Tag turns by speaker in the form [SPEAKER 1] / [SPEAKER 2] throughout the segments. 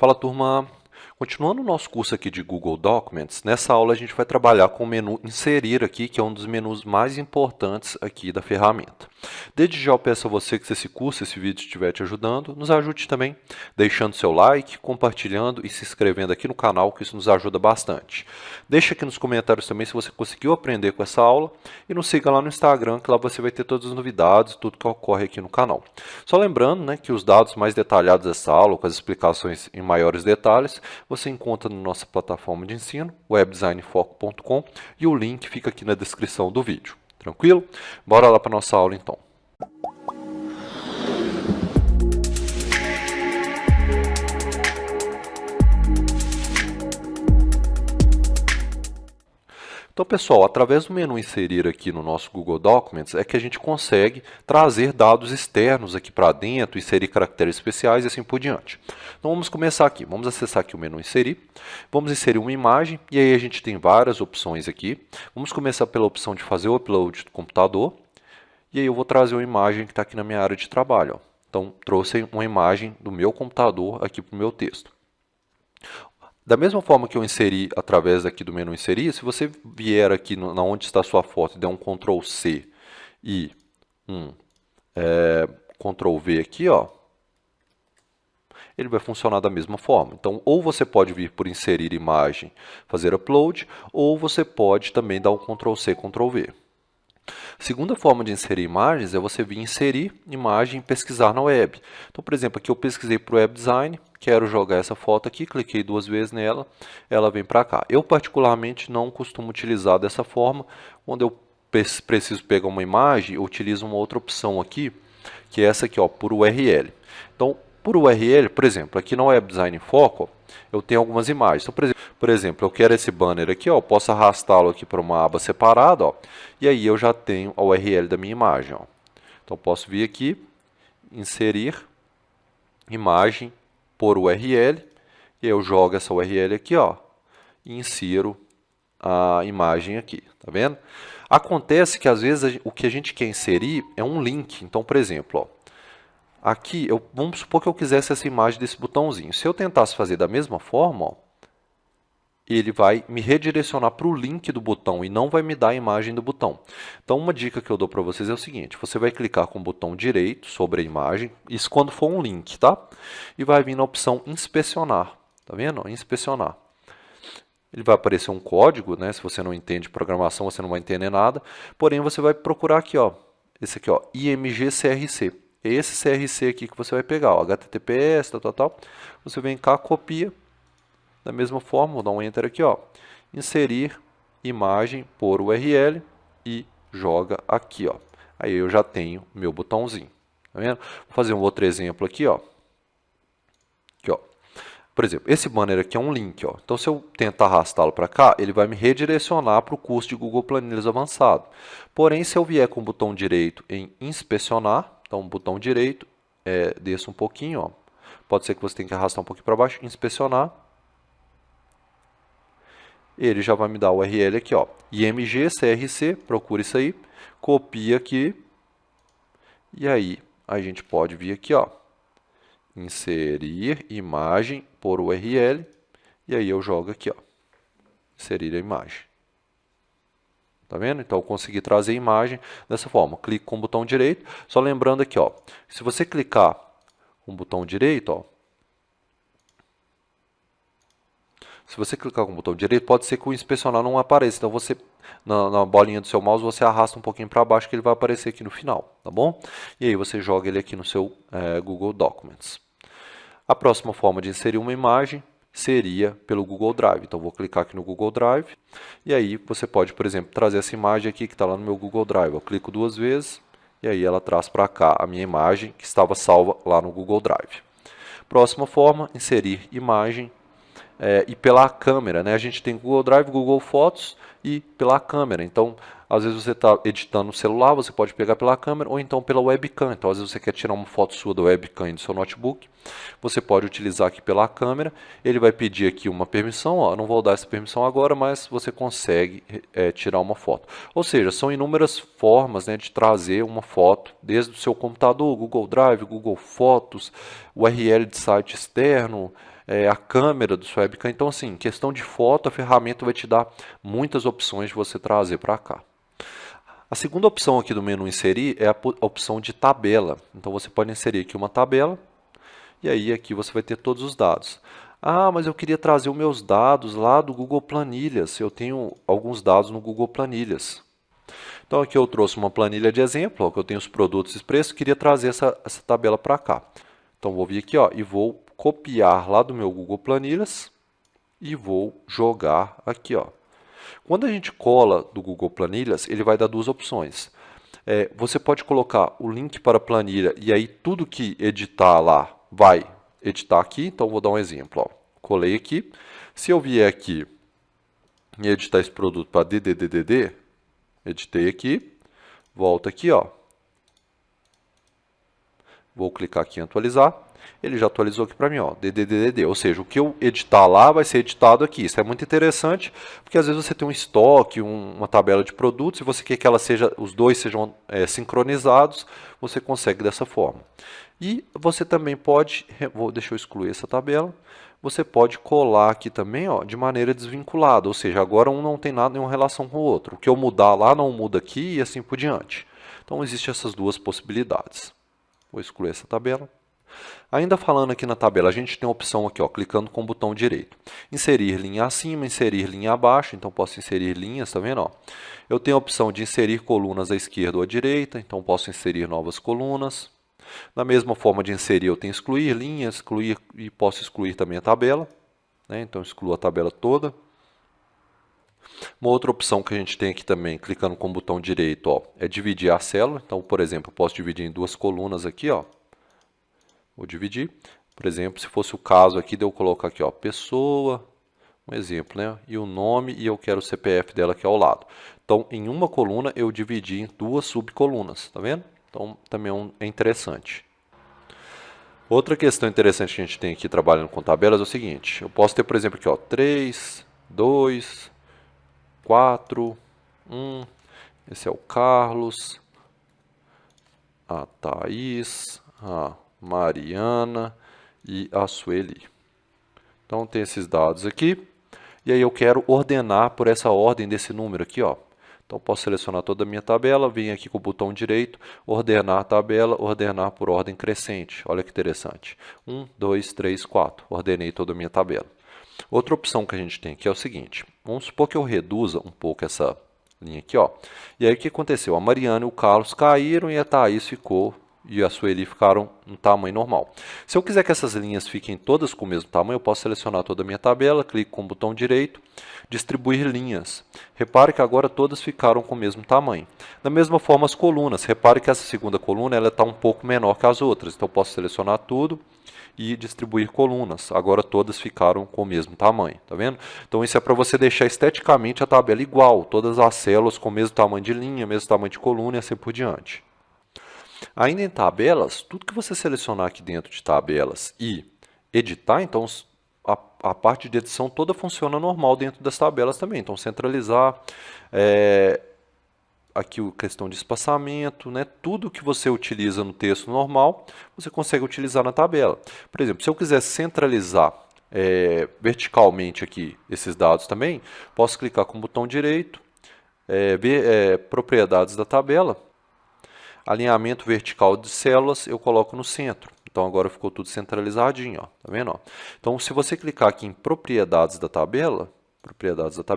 [SPEAKER 1] Fala, turma! Continuando o nosso curso aqui de Google Documents, nessa aula a gente vai trabalhar com o menu Inserir aqui, que é um dos menus mais importantes aqui da ferramenta. Desde já eu peço a você que se esse curso, esse vídeo estiver te ajudando, nos ajude também, deixando seu like, compartilhando e se inscrevendo aqui no canal, que isso nos ajuda bastante. Deixa aqui nos comentários também se você conseguiu aprender com essa aula e nos siga lá no Instagram, que lá você vai ter todas as novidades, tudo que ocorre aqui no canal. Só lembrando, né, que os dados mais detalhados dessa aula, com as explicações em maiores detalhes, você encontra na nossa plataforma de ensino, webdesignfoco.com, e o link fica aqui na descrição do vídeo. Tranquilo? Bora lá para a nossa aula então. Então, pessoal, através do menu Inserir aqui no nosso Google Documents, é que a gente consegue trazer dados externos aqui para dentro, inserir caracteres especiais e assim por diante. Então, vamos começar aqui. Vamos acessar aqui o menu Inserir. Vamos inserir uma imagem e aí a gente tem várias opções aqui. Vamos começar pela opção de fazer o upload do computador. E aí eu vou trazer uma imagem que está aqui na minha área de trabalho. Ó. Então, trouxe uma imagem do meu computador aqui para o meu texto. Da mesma forma que eu inseri através aqui do menu Inserir, se você vier aqui onde está a sua foto e der um Ctrl C e um Ctrl V aqui, ó, ele vai funcionar da mesma forma. Então, ou você pode vir por inserir imagem, fazer upload, ou você pode também dar um Ctrl C, Ctrl V. A segunda forma de inserir imagens é você vir inserir imagem e pesquisar na web. Então, por exemplo, aqui eu pesquisei para o Web Design, quero jogar essa foto aqui, cliquei duas vezes nela, ela vem para cá. Eu, particularmente, não costumo utilizar dessa forma. Quando eu preciso pegar uma imagem, eu utilizo uma outra opção aqui, que é essa aqui, ó, por URL. Então, por URL, por exemplo, aqui no Web Design Foco, eu tenho algumas imagens. Então, por exemplo, eu quero esse banner aqui, ó, eu posso arrastá-lo aqui para uma aba separada, ó, e aí eu já tenho a URL da minha imagem. Ó. Então, posso vir aqui, inserir imagem por URL, e eu jogo essa URL aqui, ó, e insiro a imagem aqui, tá vendo? Acontece que às vezes o que a gente quer inserir é um link. Então, por exemplo, ó, aqui, vamos supor que eu quisesse essa imagem desse botãozinho. Se eu tentasse fazer da mesma forma, ó, ele vai me redirecionar para o link do botão e não vai me dar a imagem do botão. Então, uma dica que eu dou para vocês é o seguinte, você vai clicar com o botão direito sobre a imagem, isso quando for um link, tá? E vai vir na opção inspecionar, tá vendo? Inspecionar. Ele vai aparecer um código, né? Se você não entende programação, você não vai entender nada, porém você vai procurar aqui, ó, esse aqui, ó, IMG CRC. É esse CRC aqui que você vai pegar, ó, HTTPS, tal. Você vem cá, copia. Da mesma forma, vou dar um Enter aqui, ó, inserir imagem por URL e joga aqui, ó. Aí eu já tenho meu botãozinho, tá vendo? Vou fazer um outro exemplo aqui, ó. Aqui, ó. Por exemplo, esse banner aqui é um link, ó. Então, se eu tentar arrastá-lo para cá, ele vai me redirecionar para o curso de Google Planilhas Avançado. Porém, se eu vier com o botão direito em inspecionar, então, botão direito, desça um pouquinho, ó. Pode ser que você tenha que arrastar um pouquinho para baixo, inspecionar. Ele já vai me dar o URL aqui, ó, IMG CRC, procura isso aí, copia aqui, e aí a gente pode vir aqui, ó, inserir imagem por URL, e aí eu jogo aqui, ó, inserir a imagem. Tá vendo? Então eu consegui trazer a imagem dessa forma. Clico com o botão direito, só lembrando aqui, ó, se você clicar com o botão direito, ó, se você clicar com o botão direito, pode ser que o inspecionar não apareça. Então, você, na bolinha do seu mouse, você arrasta um pouquinho para baixo que ele vai aparecer aqui no final, tá bom? E aí você joga ele aqui no seu Google Documents. A próxima forma de inserir uma imagem seria pelo Google Drive. Então, vou clicar aqui no Google Drive. E aí você pode, por exemplo, trazer essa imagem aqui que está lá no meu Google Drive. Eu clico duas vezes e aí ela traz para cá a minha imagem que estava salva lá no Google Drive. Próxima forma, inserir imagem. E pela câmera, né? A gente tem Google Drive, Google Fotos e pela câmera. Então, às vezes você está editando no celular, você pode pegar pela câmera ou então pela webcam. Então, às vezes você quer tirar uma foto sua da webcam e do seu notebook, você pode utilizar aqui pela câmera. Ele vai pedir aqui uma permissão, ó, eu não vou dar essa permissão agora, mas você consegue tirar uma foto. Ou seja, são inúmeras formas, né, de trazer uma foto, desde o seu computador, Google Drive, Google Fotos, URL de site externo, a câmera do seu webcam. Então, assim, questão de foto, a ferramenta vai te dar muitas opções de você trazer para cá. A segunda opção aqui do menu inserir é a opção de tabela. Então, você pode inserir aqui uma tabela e aí aqui você vai ter todos os dados. Ah, mas eu queria trazer os meus dados lá do Google Planilhas. Eu tenho alguns dados no Google Planilhas. Então, aqui eu trouxe uma planilha de exemplo, ó, que eu tenho os produtos e preços, queria trazer essa tabela para cá. Então, vou vir aqui ó, e vou copiar lá do meu Google Planilhas e vou jogar aqui. Ó. Quando a gente cola do Google Planilhas, ele vai dar duas opções. Você pode colocar o link para a planilha e aí tudo que editar lá vai editar aqui. Então, vou dar um exemplo. Ó. Colei aqui. Se eu vier aqui e editar esse produto para DDDD, editei aqui, volto aqui, ó. Vou clicar aqui em atualizar. Ele já atualizou aqui para mim, ó, DDDD, ou seja, o que eu editar lá vai ser editado aqui. Isso é muito interessante, porque às vezes você tem um estoque, uma tabela de produtos, e você quer que os dois sejam sincronizados, você consegue dessa forma. E você também pode, deixa eu excluir essa tabela, você pode colar aqui também ó, de maneira desvinculada, ou seja, agora um não tem nada, nenhuma relação com o outro. O que eu mudar lá não muda aqui e assim por diante. Então, existem essas duas possibilidades. Vou excluir essa tabela. Ainda falando aqui na tabela, a gente tem a opção aqui, ó, clicando com o botão direito. Inserir linha acima, inserir linha abaixo, então posso inserir linhas, tá vendo? Ó? Eu tenho a opção de inserir colunas à esquerda ou à direita, então posso inserir novas colunas. Da mesma forma de inserir, eu tenho excluir linhas, excluir e posso excluir também a tabela. Né? Então, excluo a tabela toda. Uma outra opção que a gente tem aqui também, clicando com o botão direito, ó, é dividir a célula. Então, por exemplo, eu posso dividir em duas colunas aqui, ó. Vou dividir. Por exemplo, se fosse o caso aqui de eu colocar aqui, ó, pessoa, um exemplo, né? E o nome, e eu quero o CPF dela aqui ao lado. Então, em uma coluna, eu dividi em duas subcolunas, tá vendo? Então, também é interessante. Outra questão interessante que a gente tem aqui trabalhando com tabelas é o seguinte. Eu posso ter, por exemplo, aqui, ó, 3, 2, 4, 1. Esse é o Carlos, a Thaís, a Mariana e a Sueli. Então, tem esses dados aqui. E aí eu quero ordenar por essa ordem desse número aqui, ó. Então, posso selecionar toda a minha tabela, vim aqui com o botão direito, ordenar a tabela, ordenar por ordem crescente. Olha que interessante. 1, 2, 3, 4. Ordenei toda a minha tabela. Outra opção que a gente tem aqui é o seguinte. Vamos supor que eu reduza um pouco essa linha aqui, ó. E aí o que aconteceu? A Mariana e o Carlos caíram e a Thaís ficou e a Sueli ficaram no tamanho normal. Se eu quiser que essas linhas fiquem todas com o mesmo tamanho, eu posso selecionar toda a minha tabela, clico com o botão direito, distribuir linhas. Repare que agora todas ficaram com o mesmo tamanho. Da mesma forma as colunas. Repare que essa segunda coluna está um pouco menor que as outras. Então eu posso selecionar tudo e distribuir colunas. Agora todas ficaram com o mesmo tamanho, tá vendo? Então isso é para você deixar esteticamente a tabela igual, todas as células com o mesmo tamanho de linha, mesmo tamanho de coluna e assim por diante. Ainda em tabelas, tudo que você selecionar aqui dentro de tabelas e editar, então a parte de edição toda funciona normal dentro das tabelas também. Então centralizar, aqui a questão de espaçamento, né? Tudo que você utiliza no texto normal, você consegue utilizar na tabela. Por exemplo, se eu quiser centralizar verticalmente aqui esses dados também, posso clicar com o botão direito, ver propriedades da tabela, alinhamento vertical de células, eu coloco no centro. Então agora ficou tudo centralizadinho, ó, tá vendo? Ó? Então se você clicar aqui em propriedades da tabela,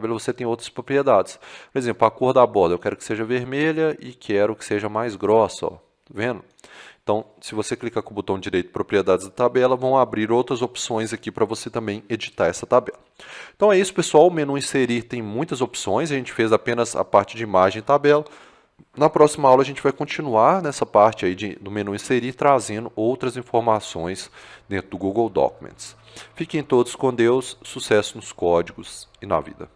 [SPEAKER 1] você tem outras propriedades. Por exemplo, a cor da borda, eu quero que seja vermelha e quero que seja mais grossa, ó, tá vendo? Então, se você clicar com o botão direito propriedades da tabela, vão abrir outras opções aqui para você também editar essa tabela. Então é isso, pessoal. O menu inserir tem muitas opções, a gente fez apenas a parte de imagem e tabela. Na próxima aula a gente vai continuar nessa parte aí do menu inserir, trazendo outras informações dentro do Google Documents. Fiquem todos com Deus, sucesso nos códigos e na vida.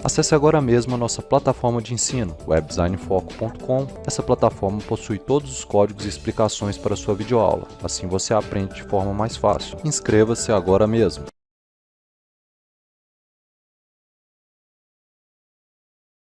[SPEAKER 2] Acesse agora mesmo a nossa plataforma de ensino, webdesignfoco.com. Essa plataforma possui todos os códigos e explicações para a sua videoaula. Assim você aprende de forma mais fácil. Inscreva-se agora mesmo.